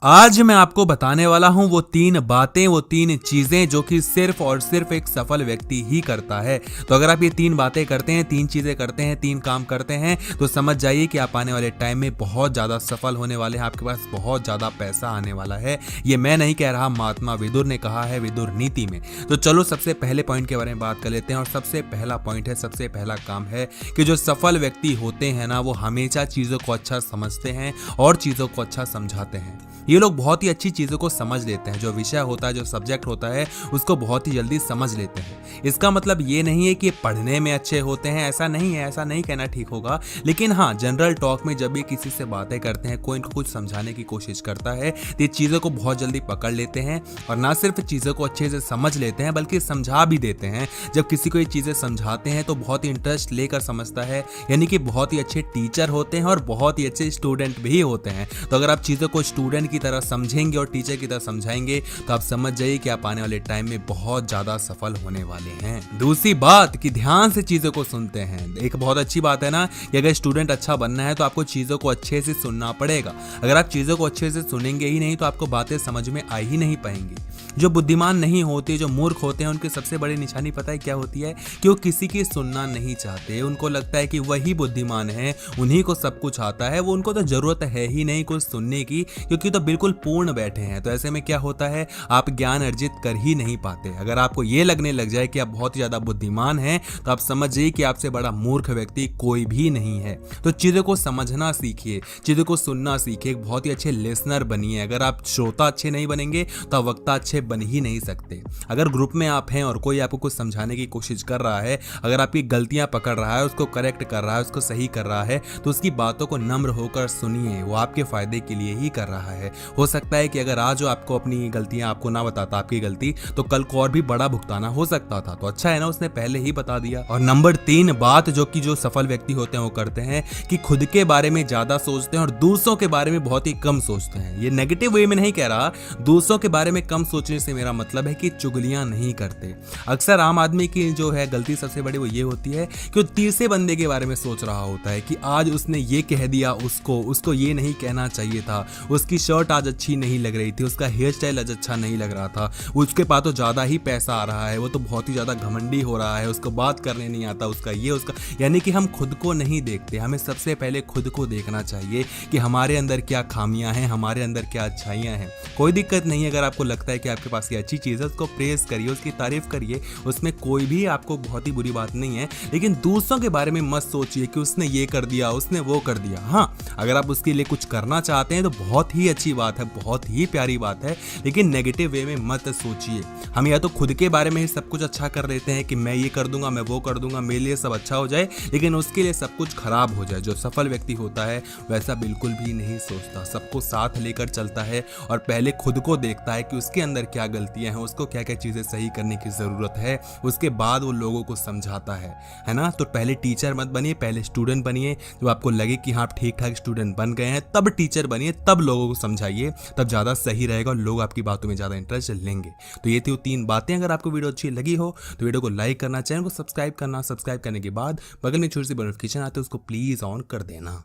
आज मैं आपको बताने वाला हूं वो तीन बातें, वो तीन चीजें जो कि सिर्फ और सिर्फ एक सफल व्यक्ति ही करता है। तो अगर आप ये तीन बातें करते हैं, तीन चीजें करते हैं, तीन काम करते हैं, तो समझ जाइए कि आप आने वाले टाइम में बहुत ज्यादा सफल होने वाले हैं। आपके पास बहुत ज्यादा पैसा आने वाला है। ये मैं नहीं कह रहा, महात्मा विदुर ने कहा है विदुर नीति में। तो चलो सबसे पहले पॉइंट के बारे में बात कर लेते हैं। और सबसे पहला पॉइंट है, सबसे पहला काम है कि जो सफल व्यक्ति होते हैं ना, वो हमेशा चीजों को अच्छा समझते हैं और चीजों को अच्छा समझाते हैं। ये लोग बहुत ही अच्छी चीज़ों को समझ लेते हैं। जो विषय होता है, जो सब्जेक्ट होता है, उसको बहुत ही जल्दी समझ लेते हैं। इसका मतलब ये नहीं है कि पढ़ने में अच्छे होते हैं, ऐसा नहीं है, ऐसा नहीं कहना ठीक होगा। लेकिन हाँ, जनरल टॉक में जब भी किसी से बातें करते हैं, कोई इनको कुछ समझाने की कोशिश करता है, तो ये चीज़ों को बहुत जल्दी पकड़ लेते हैं। और ना सिर्फ चीज़ों को अच्छे से समझ लेते हैं, बल्कि समझा भी देते हैं। जब किसी को ये चीज़ें समझाते हैं तो बहुत ही इंटरेस्ट लेकर समझता है, यानी कि बहुत ही अच्छे टीचर होते हैं और बहुत ही अच्छे स्टूडेंट भी होते हैं। तो अगर आप चीज़ों को स्टूडेंट की तरह समझेंगे और टीचर की तरह समझाएंगे, तो आप समझ जाइए कि आप आने वाले टाइम में बहुत ज्यादा सफल होने वाले हैं। दूसरी बात कि ध्यान से चीजों को सुनते हैं। एक बहुत अच्छी बात है ना कि अगर स्टूडेंट अच्छा बनना है तो आपको चीजों को अच्छे से सुनना पड़ेगा। अगर आप चीजों को अच्छे से सुनेंगे ही नहीं तो आपको बातें समझ में आ ही नहीं पाएंगी। जो बुद्धिमान नहीं होते, जो मूर्ख होते हैं, उनकी सबसे बड़ी निशानी पता है क्या होती है? कि वो किसी की सुनना नहीं चाहते। उनको लगता है कि वही बुद्धिमान है, उन्हीं को सब कुछ आता है, वो उनको तो जरूरत है ही नहीं कुछ सुनने की, क्योंकि तो बिल्कुल पूर्ण बैठे हैं। तो ऐसे में क्या होता है, आप ज्ञान अर्जित कर ही नहीं पाते। अगर आपको ये लगने लग जाए कि आप बहुत ही ज्यादा बुद्धिमान हैं, तो आप समझिए कि आपसे बड़ा मूर्ख व्यक्ति कोई भी नहीं है। तो चीजों को समझना सीखिए, चीजों को सुनना सीखिए, एक बहुत ही अच्छे लिसनर बनिए। अगर आप श्रोता अच्छे नहीं बनेंगे तो आप वक्ता अच्छे बन ही नहीं सकते। अगर ग्रुप में आप हैं और कोई आपको कुछ समझाने की कोशिश कर रहा है, अगर आपकी गलतियां पकड़ रहा है, उसको करेक्ट कर रहा है, उसको सही कर रहा है, तो उसकी बातों को नम्र होकर सुनिए। वो आपके फायदे के लिए ही कर रहा है। हो सकता है कि अगर आज वो आपको अपनी गलतियां आपको ना बताता, आपकी गलती, तो कल को और भी बड़ा भुगताना हो सकता था। तो अच्छा है ना, उसने पहले ही बता दिया। और नंबर 3 बात जो सफल व्यक्ति होते हैं वो करते हैं कि खुद के बारे में ज्यादा सोचते हैं और दूसरों के बारे में बहुत ही कम सोचते हैं। ये नेगेटिव वे में नहीं कह रहा, दूसरों के बारे में कम सोचने से मेरा मतलब है कि चुगलियां नहीं करते। अक्सर आम आदमी की जो है गलती सबसे बड़ी वो ये होती है कि वो तीसरे बंदे के बारे में सोच रहा होता है कि आज उसने ये कह दिया, उसको ये नहीं कहना चाहिए था, उसकी शर्ट आज अच्छी नहीं लग रही थी, उसका हेयर स्टाइल आज अच्छा नहीं लग रहा था, उसके पास तो ज्यादा ही पैसा आ रहा है, वो तो बहुत ही ज्यादा घमंडी हो रहा है, उसको बात करने नहीं आता, उसका ये उसका। यानी कि हम खुद को नहीं देखते। हमें सबसे पहले खुद को देखना चाहिए कि हमारे अंदर क्या खामियां हैं, हमारे अंदर क्या अच्छाइयां हैं। कोई दिक्कत नहीं, अगर आपको लगता है कि आपके पास ये अच्छी चीज़ है, उसको प्रेज करिए, उसकी तारीफ करिए, उसमें कोई भी आपको बहुत ही बुरी बात नहीं है। लेकिन दूसरों के बारे में मत सोचिए कि उसने ये कर दिया, उसने वो कर दिया। हाँ, अगर आप उसके लिए कुछ करना चाहते हैं तो बहुत ही अच्छी बात है, बहुत ही प्यारी बात है, लेकिन नेगेटिव वे में मत सोचिए। हम या तो खुद के बारे में ही सब कुछ अच्छा कर लेते हैं कि मैं ये कर दूंगा, मैं वो कर दूंगा, मेरे लिए सब अच्छा हो जाए, लेकिन उसके लिए सब कुछ खराब हो जाए। जो सफल व्यक्ति होता है वैसा बिल्कुल भी नहीं सोचता, सबको साथ लेकर चलता है और पहले खुद को देखता है कि उसके अंदर क्या गलतियां हैं, उसको क्या क्या चीजें सही करने की जरूरत है, उसके बाद वो लोगों को समझाता है ना। तो पहले टीचर मत बनिए, पहले स्टूडेंट बनिए। जब आपको लगे कि हाँ आप ठीक ठाक स्टूडेंट बन गए हैं, तब टीचर बनिए, तब लोगों को समझाइए, तब ज्यादा सही रहेगा और लोग आपकी बातों में ज्यादा इंटरेस्ट लेंगे। तो ये थी वो 3 बातें। अगर आपको वीडियो अच्छी लगी हो तो वीडियो को लाइक करना, चैनल को सब्सक्राइब करना, सब्सक्राइब करने के बाद बगल में छोटी सी नोटिफिकेशन आती है, उसको प्लीज ऑन कर देना।